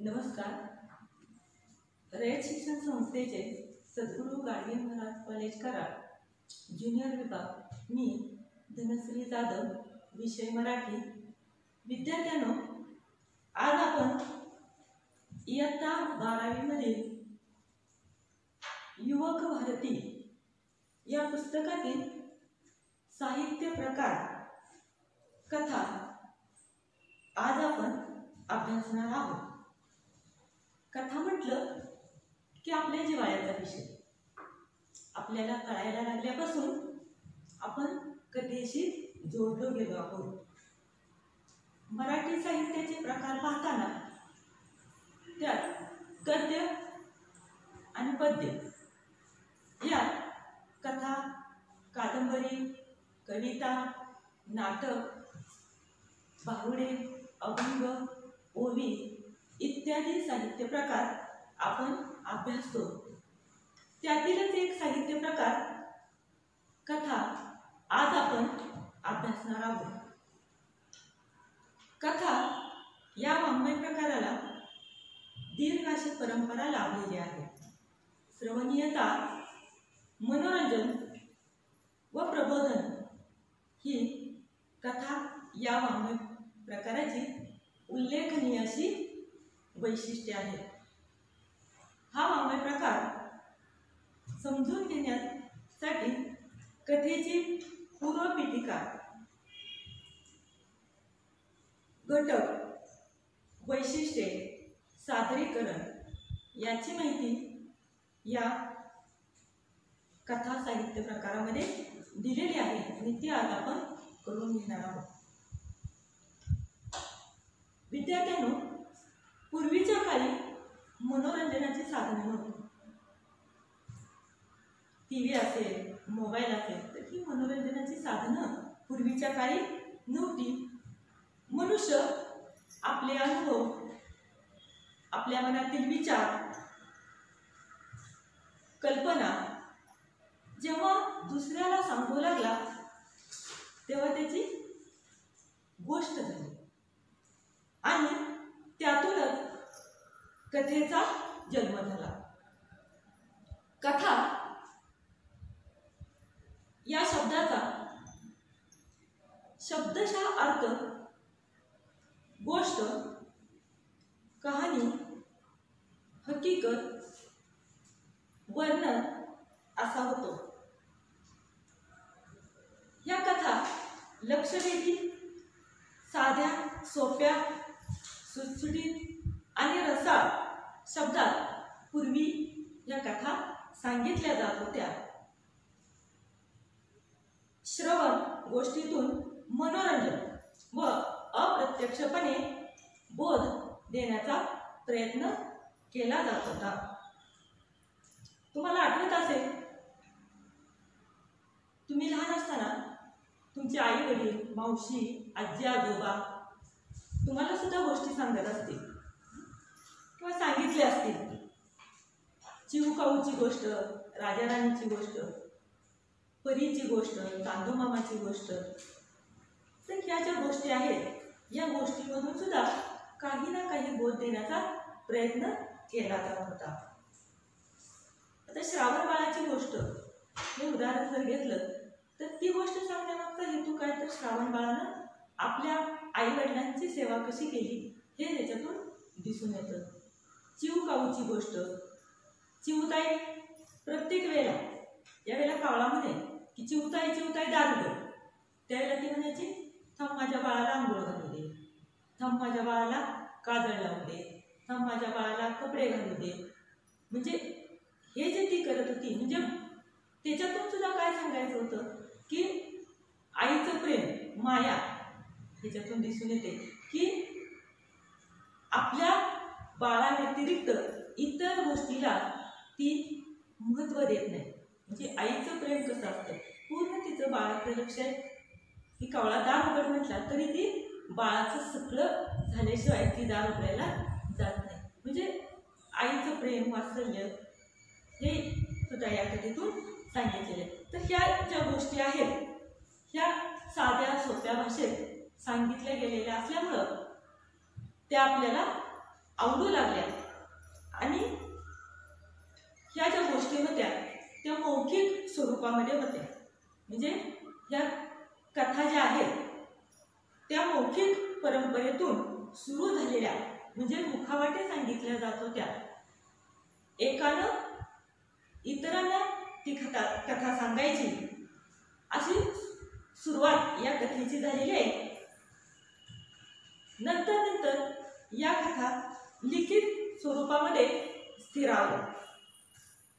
नमस्कार. रयत शिक्षण संस्थेचे सद्गुरू गाडगे महाराज कॉलेज कराड ज्युनियर विभाग. मी धनश्री जाधव, विषय मराठी. विद्यार्थ्यांनो, आज आपण इयत्ता 12वी मधील युवक भारती या पुस्तकातील साहित्य प्रकार कथा आज आपण अभ्यासणार आहोत. कथा म्हटलं की आपल्या जिव्हाळ्याचा विषय. आपल्याला कळायला लागल्यापासून आपण कथेशी जोडलो गेलो आहोत. मराठी साहित्याचे प्रकार पाहताना त्यात गद्य आणि पद्य यात कथा, कादंबरी, कविता, नाटक, बाहुडे, अभंग, ओवी इत्यादी साहित्य प्रकार आपण अभ्यासतो. त्यातीलच एक साहित्य प्रकार कथा आज आपण अभ्यासणार आहोत. कथा या वाङ्मय प्रकाराला दीर्घ अशी परंपरा लाभलेली आहे. श्रवणीयता, मनोरंजन व प्रबोधन ही कथा या वाङ्मय प्रकाराची उल्लेखनीय अशी वैशिष्ट्ये आहेत. हा वाङ्मय प्रकार समजून घेण्यासाठी कथेची पूर्वपीठिका, घटक, वैशिष्ट्ये, सादरीकरण याची माहिती या कथा साहित्य प्रकारामध्ये दिलेली आहे आणि ती आज आपण करून घेणार आहोत. विद्यार्थ्यांनो, पूर्वीच्या काळी मनोरंजनाची साधने नव्हती. टीव्ही असेल, मोबाईल असेल, तर ही मनोरंजनाची साधनं पूर्वीच्या काळी नव्हती. मनुष्य आपले अनुभव, आपल्या मनातील विचार, कल्पना जेव्हा दुसऱ्याला सांगू लागला तेव्हा त्याची गोष्ट झाली आणि त्यातूनच कथेचा जन्म झाला. कथा या शब्दाचा शब्दशः अर्थ गोष्ट, कहाणी, हकीकत, वर्णन असा होतो. या कथा लक्षवेधी, साध्या, सोप्या, सुटसुटीत आणि रसाळ शब्दात पूर्वी या कथा सांगितल्या जात होत्या. श्रवण गोष्टीतून मनोरंजन व अप्रत्यक्षपणे बोध देण्याचा प्रयत्न केला जात होता. तुम्हाला आठवत असेल, तुम्ही लहान असताना तुमचे आई वडील, मावशी, आजी आजोबा तुम्हाला सुद्धा गोष्टी सांगत असतील किंवा सांगितले असतील. चिवकाऊची गोष्ट, राजा राणीची गोष्ट, परीची गोष्ट, चांदोमामाची गोष्ट. तर ह्या ज्या गोष्टी आहेत या गोष्टीमधून सुद्धा काही ना काही बोध देण्याचा प्रयत्न केला जात होता. आता श्रावण बाळाची गोष्ट हे उदाहरण जर घेतलं तर ती गोष्ट सांगण्यामागचा हेतू काय, तर श्रावण बाळानं आपल्या आई वडिलांची सेवा कशी केली हे त्याच्यातून दिसून येतं. चिवकाऊची गोष्ट, चिवताई प्रत्येक वेळेला यावेळेला कावळामध्ये की चिवताई चिवताई दारू दे, त्यावेळेला ती म्हणायची, थांब माझ्या बाळाला आंघोळ घालू दे, थांब माझ्या बाळाला काजळ लावू दे, थांब माझ्या बाळाला कपडे घालू दे. म्हणजे हे जे ती करत होती, म्हणजे त्याच्यातून सुद्धा काय सांगायचं होतं की आईचं प्रेम, माया ह्याच्यातून दिसून येते की आपल्या बाळाव्यतिरिक्त इतर गोष्टीला ती महत्त्व देत नाही. म्हणजे आईचं प्रेम कसं असतं, पूर्ण तिचं बाळाकडे लक्ष आहे. ती कावळा दार उघड म्हटला तरी ती बाळाचं सगळं झाल्याशिवाय ती दार उघडायला जात नाही. म्हणजे आईचं प्रेम, वात्सल्य हे सुद्धा या कथेतून सांगितलेले. तर ह्या ज्या गोष्टी आहेत ह्या साध्या सोप्या भाषेत सांगितल्या गेलेल्या असल्यामुळं त्या आपल्याला आवडू लागल्या आणि ह्या ज्या गोष्टी होत्या त्या मौखिक स्वरूपामध्ये होत्या. म्हणजे ह्या कथा ज्या आहेत त्या मौखिक परंपरेतून सुरू झालेल्या, म्हणजे मुखावाटे सांगितल्या जात होत्या. एकानं इतरांना ती कथा सांगायची, अशी सुरुवात या कथेची झालेली आहे. नंतर नंतर या कथा लिखित स्वरूपामध्ये स्थिरावल्या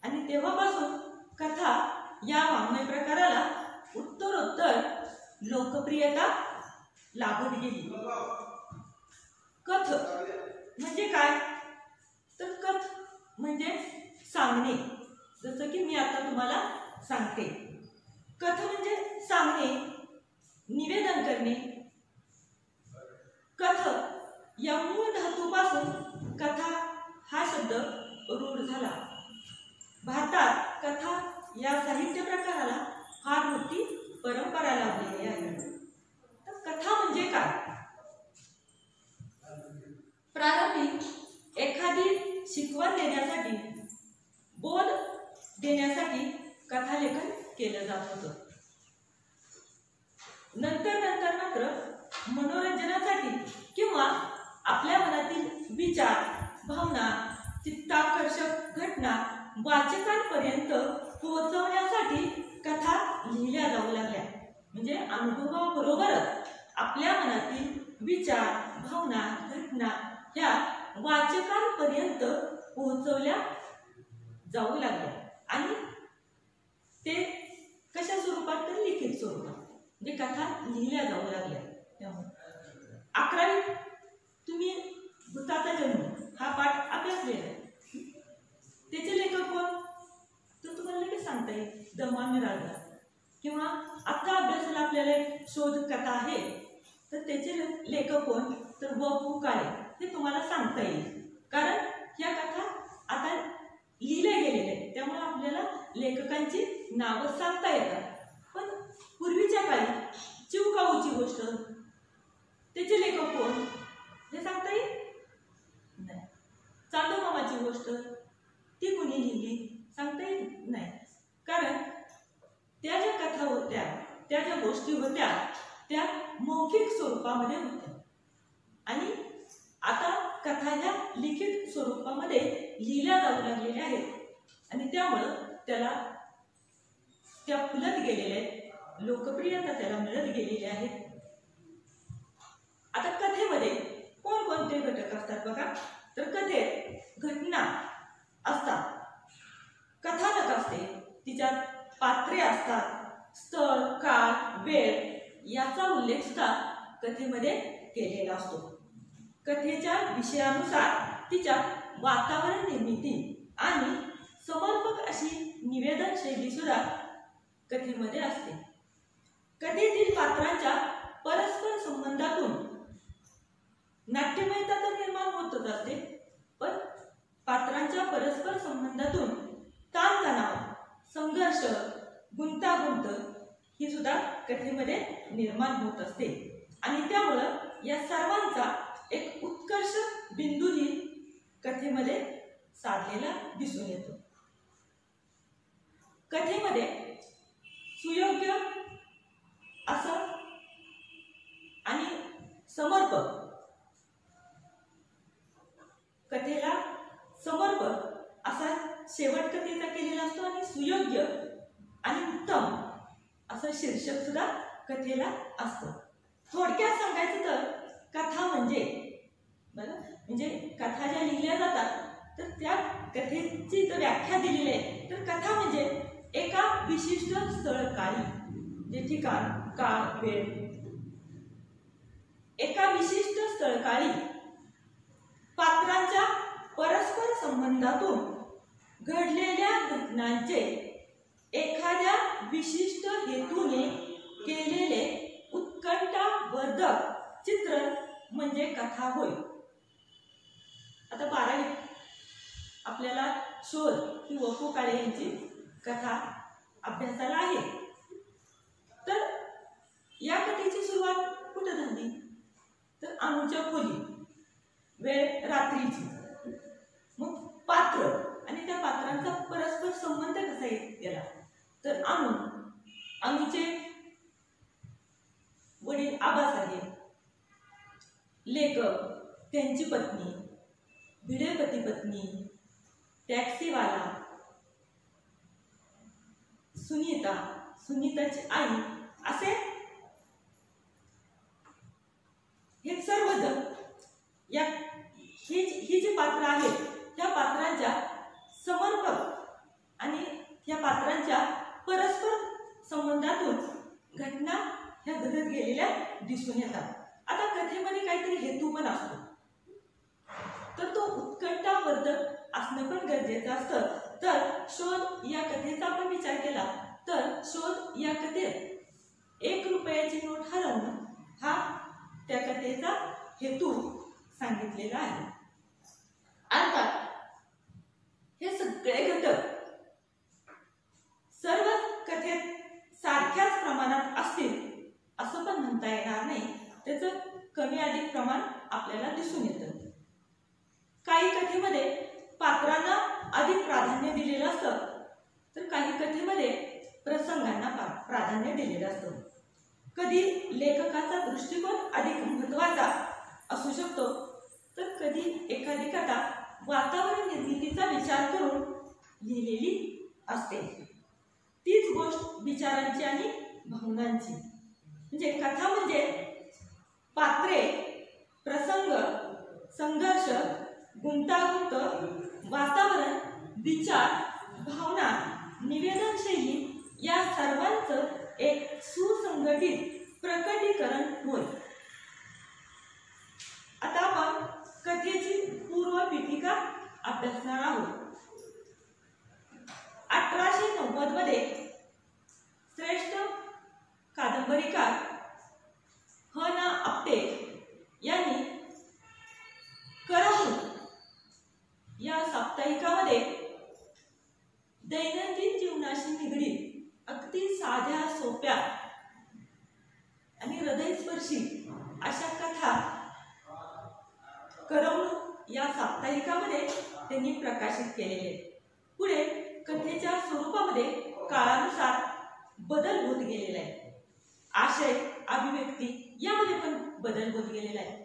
आणि तेव्हापासून कथा या वाङ्मय प्रकाराला उत्तरोत्तर लोकप्रियता लाभत गेली. कथ म्हणजे काय? तर कथ म्हणजे सांगणे. जसं की मी आता तुम्हाला सांगते. कथ म्हणजे सांगणे, निवेदन करणे. कथ या मूळ धातूपासून कथा हा शब्द रूढ झाला. भारतात कथा या साहित्य प्रकाराला फार मोठी परंपरा लाभलेली आहे. तर कथा म्हणजे काय? प्रारंभी एखादी शिकवण देण्यासाठी, बोध देण्यासाठी कथालेखन केलं जात होतं. नंतर नंतर मात्र मनोरंजनासाठी किंवा आपल्या मनातील विचार, भावना, चित्ताकर्षक घटना वाचकांपर्यंत पोहोचवण्यासाठी कथा लिहिल्या जाऊ लागल्या. म्हणजे अनुभवाबरोबरच आपल्या मनातील विचार, भावना, घटना ह्या वाचकांपर्यंत पोहोचवल्या जाऊ लागल्या. आणि ते कशा स्वरूपात? तर लिखित स्वरूपात, म्हणजे कथा लिहिल्या जाऊ लागल्या. त्यामुळे 11वी तुम्ही भूताचा जन्म हा पाठ अभ्यासलेला आहे. त्याचे लेखक कोण? तर तुम्हाला लगेच सांगता येईल, द मा मिरासदार. किंवा आता अभ्यासाला आपल्याला एक शोध कथा आहे, तर त्याचे लेखक कोण? तर व पु काळे. हे तुम्हाला सांगता येईल, कारण ह्या कथा आता लिहिल्या गेलेल्या आहेत, त्यामुळे आपल्याला लेखकांची नावं सांगता येतात. पण पूर्वीच्या काळी चिवकाऊची गोष्ट, त्याचे लेखक कोण हे सांगता येईल नाही. चांदोमामाची गोष्ट ती कुणी लिहिली सांगता येईल नाही. कारण त्या ज्या कथा होत्या, त्या ज्या गोष्टी होत्या त्या मौखिक स्वरूपामध्ये होत्या आणि आता कथा ह्या लिखित स्वरूपामध्ये लिहिल्या जाऊ लागलेल्या आहेत आणि त्यामुळं त्या फुलत गेलेल्या आहेत, लोकप्रियता त्याला मिळत गेलेली आहे. आता कथेमध्ये कोणकोणते घटक असतात बघा. तर कथेत घटना असतात, कथानक असते, तिच्यात पात्रे असतात, स्थळ, काळ, वेळ याचा उल्लेख सुद्धा कथेमध्ये केलेला असतो. कथेच्या विषयानुसार तिच्या वातावरण निर्मिती आणि समर्पक अशी निवेदन शैली सुद्धा कथेमध्ये असते. कथेतील पात्रांच्या परस्पर संबंधातून नाट्यमयता तर निर्माण होतच असते, पण पात्रांच्या परस्पर संबंधातून ताणतणाव, संघर्ष, गुंतागुंत ही सुद्धा कथेमध्ये निर्माण होत असते आणि त्यामुळं या सर्वांचा एक उत्कर्ष बिंदूही कथेमध्ये साधलेला दिसून येतो. कथेमध्ये सुयोग्य असं आणि समर्पक, कथेला समर्पक असा शेवट कथेचा केलेला असतो आणि सुयोग्य आणि उत्तम असं शीर्षक सुद्धा कथेला असतं. थोडक्यात सांगायचं तर कथा म्हणजे बरं, म्हणजे कथा ज्या लिहिल्या जातात तर त्या कथेची जर व्याख्या दिलेली आहे तर कथा म्हणजे एका विशिष्ट स्थळ काळी, जे ठिकाण, काळ, वेळ, एका विशिष्ट स्थळ काळी पात्रांच्या परस्पर संबंधातून घडलेल्या घटनांचे एखाद्या विशिष्ट हेतूने केलेले उत्कंठावर्धक चित्रण म्हणजे कथा होय. आता 12वी आपल्याला शोध ही व पु काळे यांची कथा अभ्यासाला आहे. तर या कथेची सुरुवात कुठं झाली? तर अनुच्या खोली, वेळ रात्रीची. मग पात्र आणि त्या पात्रांचा परस्पर संबंध कसा गेला तर अणूचे वडील आबासाहेब, लेखक, त्यांची पत्नी, भिडे पती पत्नी, टॅक्सीवाला, सुनीताची आई, असे हे सर्वजण ही जी पात्र आहेत त्या पात्रांच्या समर्पक आणि या पात्रांच्या परस्पर संबंधातून घटना ह्या घडत गेलेल्या दिसून येतात. आता कथेमध्ये काहीतरी हेतू पण असतो, तर तो उत्कंठावर्धक असणं पण गरजेचं असतं. तर शोध या कथेचा आपण विचार केला तर शोध या कथेत 1 रुपयाची नोट हरवणं हा त्या कथेचा हेतू सांगितलेला आहे. अर्थात हे सगळे घटक सर्व कथेत सारख्याच प्रमाणात असतील असं पण म्हणता येणार नाही. त्याचं कमी अधिक प्रमाण आपल्याला दिसून येतं. काही कथेमध्ये पात्रांना अधिक प्राधान्य दिलेलं असतं तर काही कथेमध्ये प्रसंगांना प्राधान्य दिलेलं असतं. कधी लेखकाचा दृष्टिकोन अधिक महत्त्वाचा असू शकतो तर कधी एखादी कथा वातावरण निर्मितीचा विचार करून लिहिलेली असते. तीच गोष्ट विचारांची आणि भावनांची. म्हणजे कथा म्हणजे पात्रे, प्रसंग, संघर्ष, गुंतागुंत, वातावरण, विचार, भावना, निवेदनशैली या सर्वांचं एक सुसंघटित प्रकटीकरण होय. आता आपण कथेची पूर्व पीठिका अभ्यासणार आहोत. 1890 मध्ये श्रेष्ठ कादंबरीकार ह.ना. आपटे यांनी करमणूक या साप्ताहिकामध्ये दैनंदिन जीवनाशी निगडीत अगदी साध्या, सोप्या आणि हृदयस्पर्शी अशा कथा करमणूक या साप्ताहिकामध्ये त्यांनी प्रकाशित केलेले. पुढे कथेच्या स्वरूपामध्ये काळानुसार बदल होत गेलेला आहे. आशय, अभिव्यक्ती यामध्ये पण बदल होत गेलेला आहे.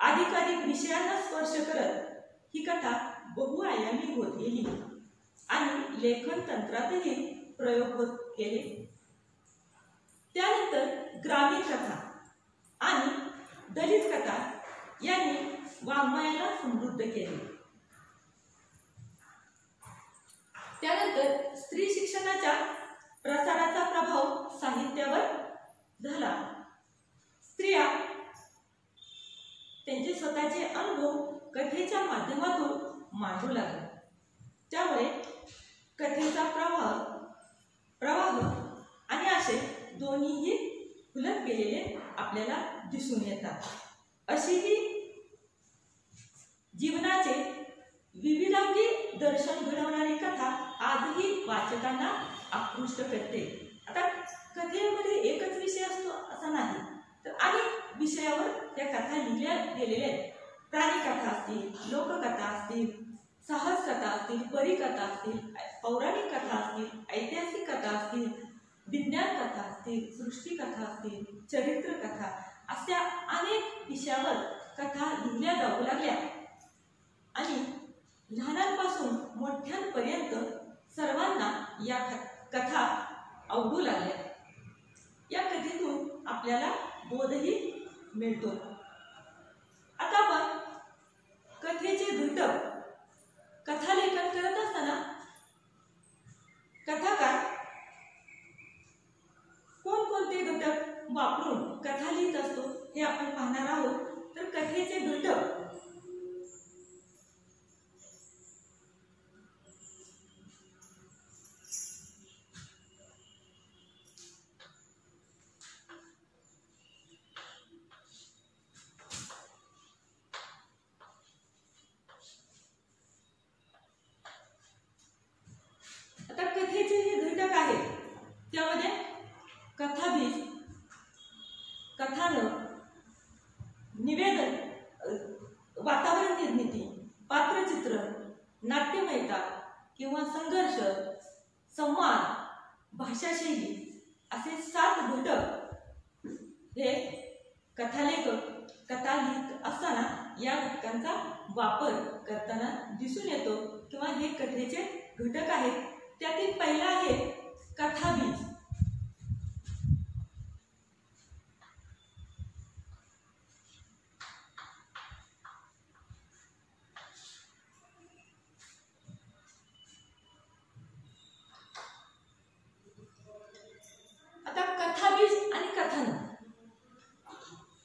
अधिकाधिक विषयांना स्पर्श करत ही कथा बहुआयामी होत गेली आणि लेखन तंत्रातही प्रयोग होत गेले. त्यानंतर ग्रामीण कथा आणि दलित कथा यांनी वाङ्मयाला समृद्ध केले. त्यानंतर स्त्री शिक्षणाच्या प्रसाराचा प्रभाव साहित्यावर झाला. स्त्रिया त्यांचे स्वतःचे अनुभव कथेच्या माध्यमातून मांडू लागले. त्यामुळे कथेचा प्रवाह आणि आशय दोन्हीही फुलत गेलेले आपल्याला दिसून येतात. अशी ही जीवनाचे विविधांगी दर्शन घडवणारी कथा आजही वाचकांना आकृष्ट करते. आता कथेमध्ये एकच विषय असतो असं नाही, तर अनेक विषयावर त्या कथा लिहिल्या गेलेल्या आहेत. प्राणी कथा असतील, लोककथा असतील, साहस कथा असतील, परिकथा असतील, पौराणिक कथा असतील, ऐतिहासिक कथा असतील, विज्ञान कथा असतील, सृष्टी कथा असतील, चरित्र कथा, अशा अनेक विषयावर कथा लिहिल्या जाऊ लागल्या आणि लहानांपासून मोठ्यांपर्यंत सर्वांना या कथा आवडू लागल्या. या कथेतून आपल्याला बोधही मिळतो. आता आपण कथेचे घटक कथालेखन करत असताना कथाकार कोणकोणते घटक वापरून कथा लिहित असतो हे आपण पाहणार आहोत. तर कथेचे घटक किंवा संघर्ष, संवाद, भाषाशैली असे 7 घटक हे कथालेखक कथा लिहित असताना या घटकांचा वापर करताना दिसून येतो किंवा हे कथेचे घटक आहेत. त्यातील पहिला आहे कथाबीज. आता कथाबीज आणि कथानक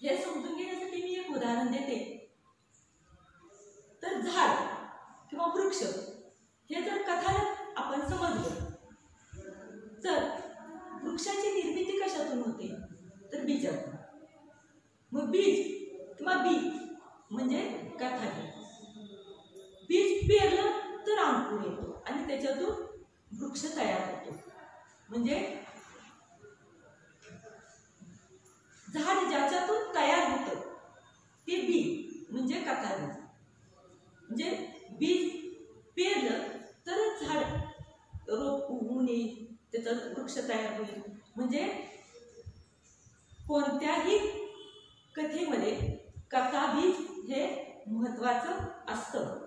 हे समजून घेण्यासाठी मी एक उदाहरण देते. तर झाड किंवा वृक्ष हे जर कथानक आपण समजलं तर वृक्षाची निर्मिती कशातून होते तर बीजातून. मग बीज किंवा बी म्हणजे कथानक. बीज पेरलं तर अंकुर येतो आणि त्याच्यातून वृक्ष तयार होतो. म्हणजे झाड ज्याच्यातून तयार होतं ते बी म्हणजे कथाबीज. म्हणजे बीज पेरलं तरच झाड रोप उगवून येईल, त्याचा वृक्ष तयार होईल. म्हणजे कोणत्याही कथेमध्ये कथाबीज हे महत्त्वाचं असतं.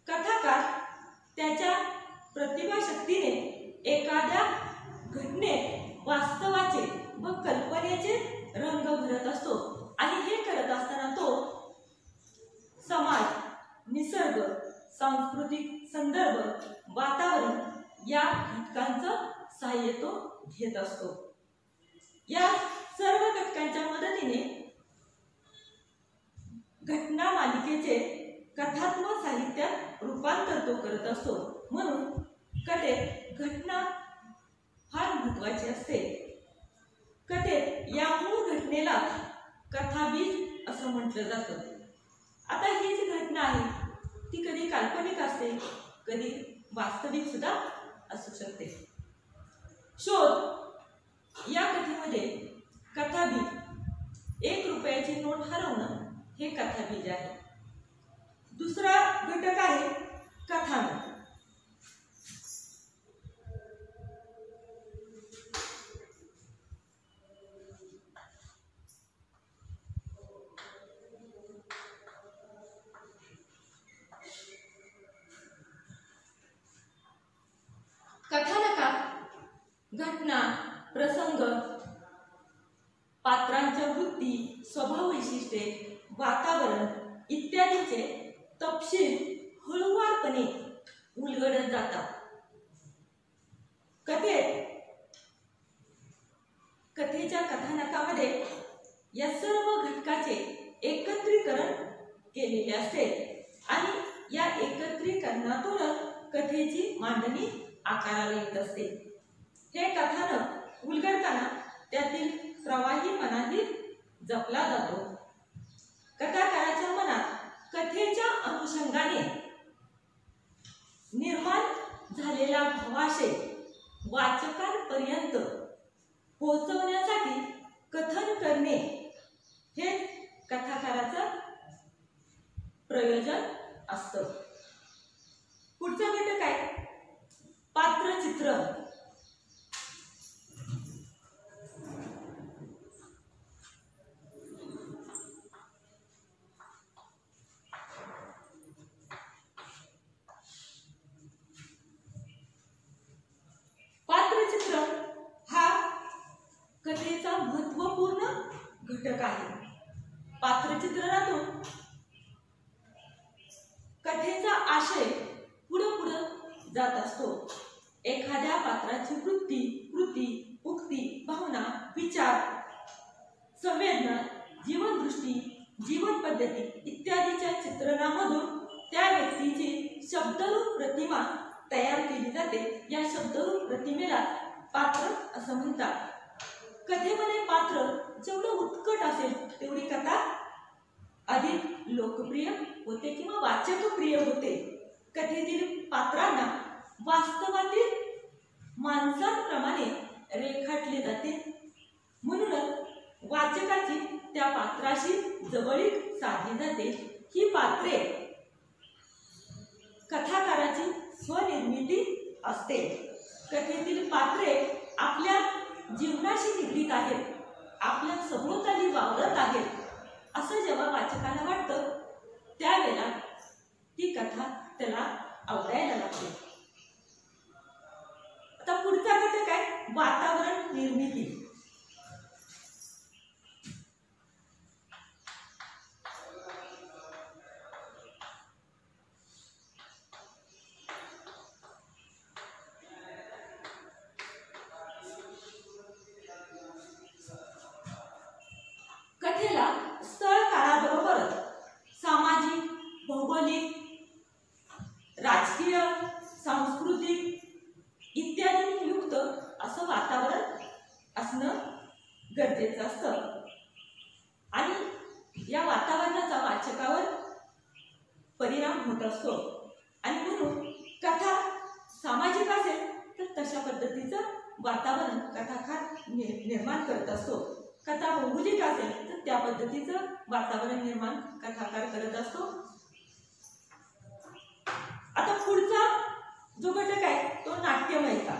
कथाकार त्याच्या प्रतिभाशक्तीने एखाद्या घटनेत वास्तवाचे व कल्पनेचे रंग भरत असतो आणि हे करत असताना तो समाज, निसर्ग, सांस्कृतिक संदर्भ, वातावरण या घटकांचं सहाय्य तो घेत असतो. या सर्व घटकांच्या मदतीने घटना मालिकेचे कथात्मक साहित्यात रूपांतर तो करत असतो. म्हणून कथेत घटना फार महत्त्वाची असते. कथेत या मूळ घटनेला कथाबीज असं म्हटलं जातं. आता ही जी घटना आहे ती कधी काल्पनिक असते, कधी वास्तविक सुद्धा असू शकते. शोध या कथेमध्ये कथाबीज 1 रुपयाची नोट हरवणं हे कथाबीज आहे. दुसरा घटक आहे कथानक. कथानकात घटना, प्रसंग, पात्रांच्या वृत्ती, स्वभाव वैशिष्ट्ये, वातावरण इत्यादीचे तपशील हळूवारपणे उलगडत जातात. कथेच्या कथानकामध्ये या सर्व घटकाचे एकत्रीकरण केलेले असते आणि या एकत्रीकरणातूनच कथेची मांडणी आकाराला येत असते. हे कथानक उलगडताना त्यातील प्रवाहीपणाही जपला जातो. कथाकाराच्या मनात कथेच्या अनुषंगाने निर्माण झालेला भावाशय वाचकांपर्यंत पोहोचवण्यासाठी कथन करणे हे कथाकाराचं प्रयोजन असतं. पुढचा घटक आहे पात्रचित्रण. पात्रचित्रण हा कथेचा महत्त्वपूर्ण घटक आहे. पात्रचित्रणातून कथेचा आशय पुढे जात असतो. एखाद्या पात्राची वृत्ती, कृती, उक्ती, भावना, विचार, संवेदना, जीवनदृष्टी, जीवन पद्धती इत्यादीच्या चित्रणामधून त्या व्यक्तीची शब्दरूप प्रतिमा तयार केली जाते. या शब्दरूप प्रतिमेला पात्र असं म्हणतात. कथेमध्ये पात्र जेवढं उत्कट असेल तेवढी कथा अधिक लोकप्रिय होते किंवा वाचकप्रिय होते. कथेतील पात्रांना वास्तवातील माणसांप्रमाणे रेखाटले जाते. म्हणूनच वाचकाची त्या पात्राशी जवळीक साधली जाते. ही पात्रे कथाकाराची स्वनिर्मिती असते. कथेतील पात्रे आपल्या जीवनाशी निगडीत आहेत, आपल्या सभोवताली वावरत आहेत असं जेव्हा वाचकाला वाटतं त्यावेळेला ती कथा त्याला आवडायला लागते. आता पुढचा घटक आहे वातावरण निर्मिती. कथेला स्थळ काळाबरोबर सामाजिक, भौगोलिक, राजकीय, सांस्कृतिक इत्यादींनी युक्त असं वातावरण असणं गरजेचं असतं आणि या वातावरणाचा वाचकावर परिणाम होत असतो. आणि म्हणून कथा सामाजिक असेल तर तशा पद्धतीचं वातावरण कथाकार निर्माण करत असतो. कथा भौगोलिक असेल तर त्या पद्धतीचं वातावरण निर्माण कथाकार करत असतो. आता पुढचा जो घटक आहे तो नाट्यमयता.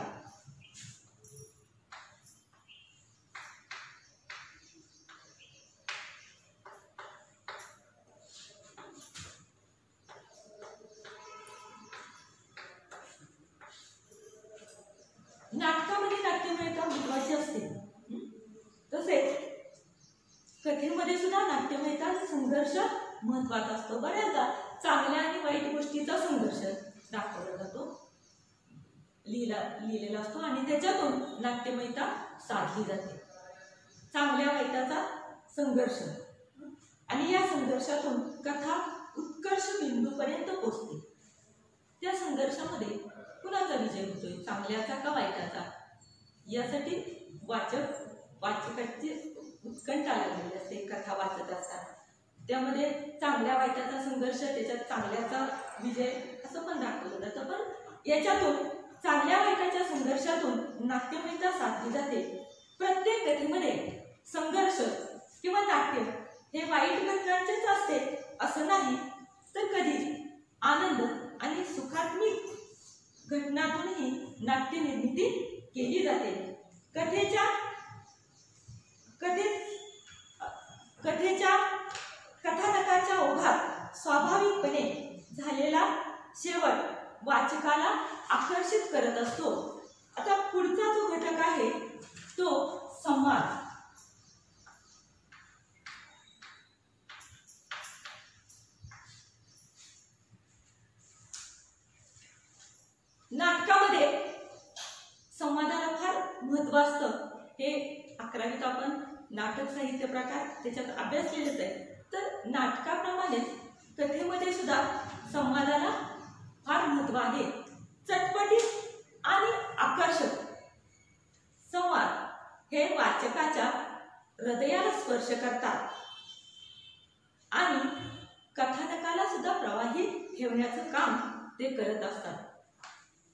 नाटकामध्ये नाट्यमयता महत्वाची असते. तसेच कथेमध्ये सुद्धा नाट्यमयता संघर्ष महत्वाचा असतो. बऱ्याचदा चांगल्या आणि वाईट गोष्टीचा संघर्ष दाखवला जातो, लिहिलेला असतो आणि त्याच्यातून नाट्यमयता साधली जाते. चांगल्या वाईटाचा संघर्ष आणि या संघर्षातून कथा उत्कर्ष बिंदूपर्यंत पोहोचते. त्या संघर्षामध्ये कुणाचा विजय होतोय, चांगल्याचा का वाईटाचा, यासाठी वाचकाची उत्कंठा लागलेली असते कथा वाचत असताना. त्यामध्ये चांगल्या वाईटाचा संघर्ष, त्याच्यात चांगल्याचा विजय असं पण दाखवलं जातं. पण याच्यातून चांगल्या वाईटाच्या संघर्षातून नाट्यमयता साधली जाते. प्रत्येक कथेमध्ये संघर्ष किंवा नाट्य हे वाईट घटनांचेच असते असं नाही, तर कधी आनंद आणि सुखात्मक घटनांतूनही नाट्य निर्मिती केली जाते. कथानकाच्या ओघात स्वाभाविकपणे झालेला शेवट वाचकाला आकर्षित करत असतो. आता पुढचा जो घटक आहे तो संवाद. नाटकामध्ये संवादाला फार महत्त्व असतं. हे 11वीत आपण नाटक साहित्य प्रकार त्याच्यात अभ्यासलेलेच आहे. तर नाटकाप्रमाणेच कथेमध्ये सुद्धा संवादाला फार महत्त्व आहे. चटपटीत आणि आकर्षक संवाद हे वाचकाच्या हृदयाला स्पर्श करतात आणि कथानकाला सुद्धा प्रवाहित ठेवण्याचं काम ते करत असतात.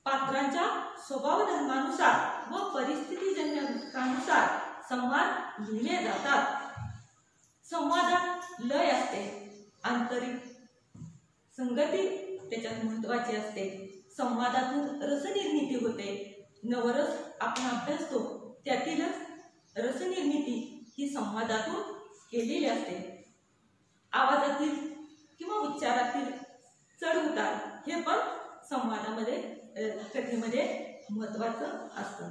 पात्रांच्या स्वभाव धर्मानुसार व परिस्थितीजन्य घटकानुसार संवाद लिहिले जातात. संवादात लय असते, आंतरिक संगती त्याच्यात महत्वाची असते. संवादातून रसनिर्मिती होते. नवरस आपण अभ्यासतो त्यातीलच रसनिर्मिती ही संवादातून केलेली असते. आवाजातील किंवा उच्चारातील चढ उतार हे पण संवादामध्ये कथेमध्ये महत्वाचं असतं.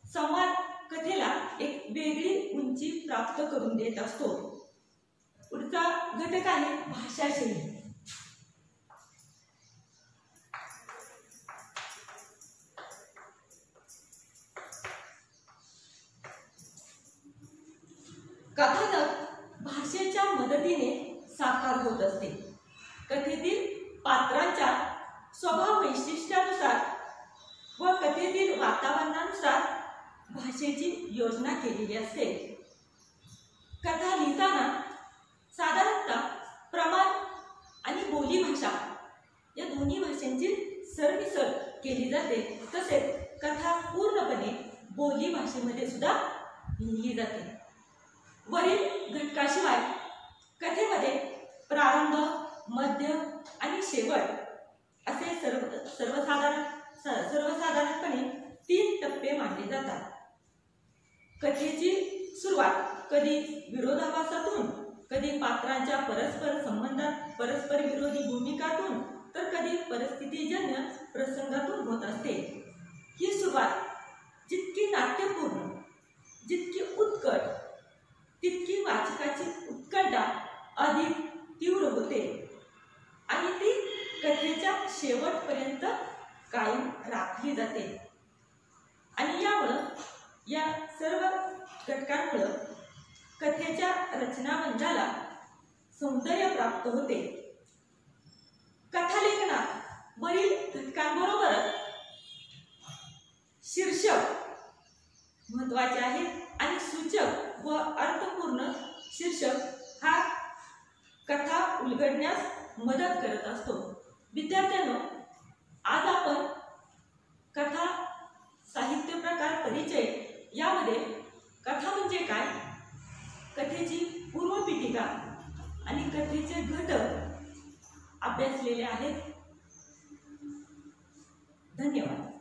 संवाद कथेला एक वेगळी उंची प्राप्त करून देत असतो. पुढचा घटक आहे भाषाशैली. कथानक भाषेच्या मदतीने साकार होत असते. कथेतील पात्रांच्या स्वभाव वैशिष्ट्यानुसार व कथेतील वातावरणानुसार भाषेची योजना केलेली असते. कथा लिहिताना साधारणतः प्रमाण आणि बोली भाषा या दोन्ही भाषांची सरमिसळ केली जाते. तसेच कथा पूर्णपणे बोली भाषेमध्ये सुद्धा लिहिली जाते. वरील घटकाशिवाय कथेमध्ये प्रारंभ, मध्य आणि शेवट असे सर्वसाधारण सर्वसाधारणपणे 3 टप्पे मानले जातात. कथेची सुरुवात कधी विरोधाभासातून, कधी पात्रांच्या परस्पर संबंधात परस्पर विरोधी भूमिकातून, तर कधी परिस्थितीजन्य प्रसंगातून होत असते. ही सुरुवात जितकी नाट्यपूर्ण, जितकी उत्कट, तितकी वाचकाची उत्कंठा अधिक तीव्र होते आणि ती कथेच्या शेवटपर्यंत कायम राखली जाते. आणि यामुळं, या सर्व घटकांमुळं कथेच्या रचनामंचाला सौंदर्य प्राप्त होते. कथालेखनात वरील घटकांबरोबरच शीर्षक महत्त्वाचे आहेत आणि सूचक व अर्थपूर्ण शीर्षक हा कथा उलगडण्यास मदत करत असतो. विद्यार्थ्यांनो, आज आपण कथा साहित्य प्रकार परिचय यामध्ये कथा म्हणजे काय, कथेची पूर्वपीठिका आणि कथेचे घटक अभ्यासलेले आहेत. धन्यवाद.